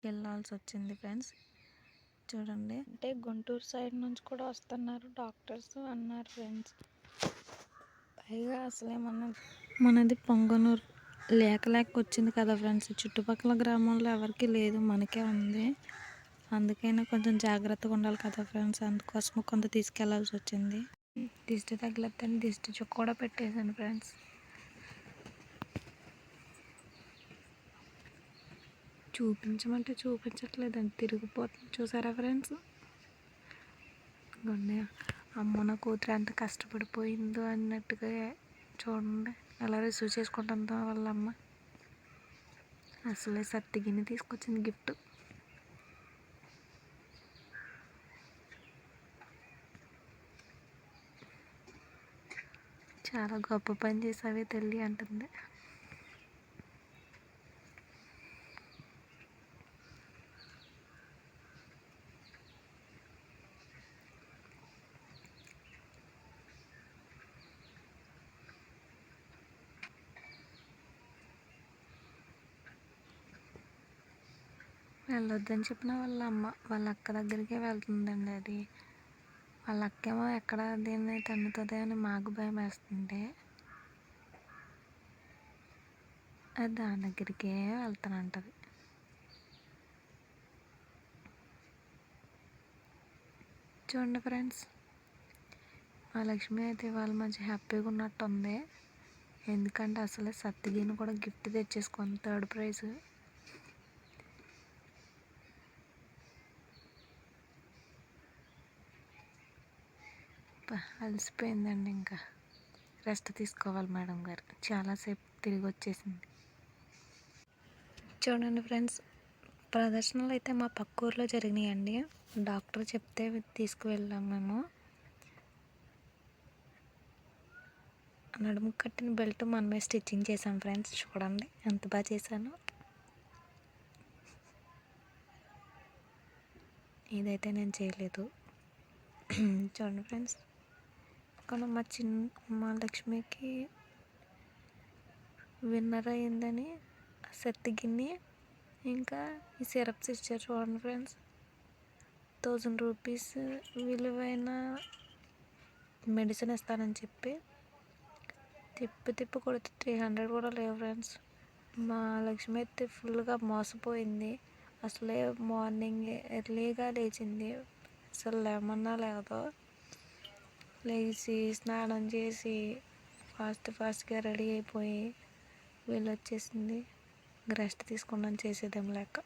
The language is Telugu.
వెళ్ళాల్సి వచ్చింది ఫ్రెండ్స్. చూడండి, అంటే గుంటూరు సైడ్ నుంచి కూడా వస్తున్నారు డాక్టర్స్ అన్నారు ఫ్రెండ్స్. పైగా మనది పొంగనూరు లేక వచ్చింది కదా ఫ్రెండ్స్. చుట్టుపక్కల గ్రామంలో ఎవరికి లేదు, మనకే ఉంది. అందుకైనా కొంచెం జాగ్రత్తగా ఉండాలి కదా ఫ్రెండ్స్. అందుకోసం కొంత తీసుకెళ్లాల్సి వచ్చింది. దిష్టి తగిలిద్దని దిష్టి చుక్క కూడా పెట్టేశాను ఫ్రెండ్స్. చూపించమంటే చూపించట్లేదండి, తిరిగిపోతుంది. చూసారా ఫ్రెండ్స్? అమ్మ నా కూతురు ఎంత కష్టపడిపోయిందో అన్నట్టుగా చూడండి ఎలా రిసీవ్ చేసుకుంటుందో వాళ్ళమ్మ. అసలే సత్తిగిన్ని తీసుకొచ్చింది గిఫ్ట్. చాలా గొప్ప పని చేసావే తల్లి అంటుంది. వెళ్ళొద్దని చెప్పిన వాళ్ళ అక్క దగ్గరికే వెళ్తుందండి. అది వాళ్ళ అక్కేమో ఎక్కడ దీన్ని తన్నుతుంది అని మాకు భయం వేస్తుంది. అది దాని దగ్గరికే వెళ్తానంటది. చూడండి ఫ్రెండ్స్, మా లక్ష్మి అయితే ఇవాళ మంచి హ్యాపీగా ఉన్నట్టు ఉంది. ఎందుకంటే అసలే సత్తిగిని కూడా గిఫ్ట్ తెచ్చేసుకుంది, 3rd ప్రైజ్. అలసిపోయిందండి, ఇంకా రెస్ట్ తీసుకోవాలి మేడం గారు. చాలాసేపు తిరిగి వచ్చేసింది. చూడండి ఫ్రెండ్స్, ప్రదర్శనలు అయితే మా పక్క ఊర్లో జరిగినాయండి. డాక్టర్ చెప్తే తీసుకువెళ్ళాం మేము. నడుము కట్టిన బెల్ట్ మనమే స్టిచ్చింగ్ చేసాం ఫ్రెండ్స్. చూడండి ఎంత బాగా చేశాను. ఇదైతే నేను చేయలేదు. చూడండి ఫ్రెండ్స్, ఇక్కడ మా లక్ష్మికి విన్నర్ అయిందని సత్తిగిన్ని ఇంకా ఈ సిరప్స్ ఇచ్చారు. చూడండి ఫ్రెండ్స్, 1000 రూపీస్ విలువైన మెడిసిన్ ఇస్తానని చెప్పి తిప్పి కొడితే 300 కూడా లేవు ఫ్రెండ్స్. మా లక్ష్మి అయితే ఫుల్గా మోసపోయింది. అసలే మార్నింగ్ ఎర్లీగా లేచింది, అసలు లేమన్నా లేదో. లేచి స్నానం చేసి ఫాస్ట్గా రెడీ అయిపోయి వీళ్ళు వచ్చేసింది. రెస్ట్ తీసుకున్నాను చేసేదేం లేక.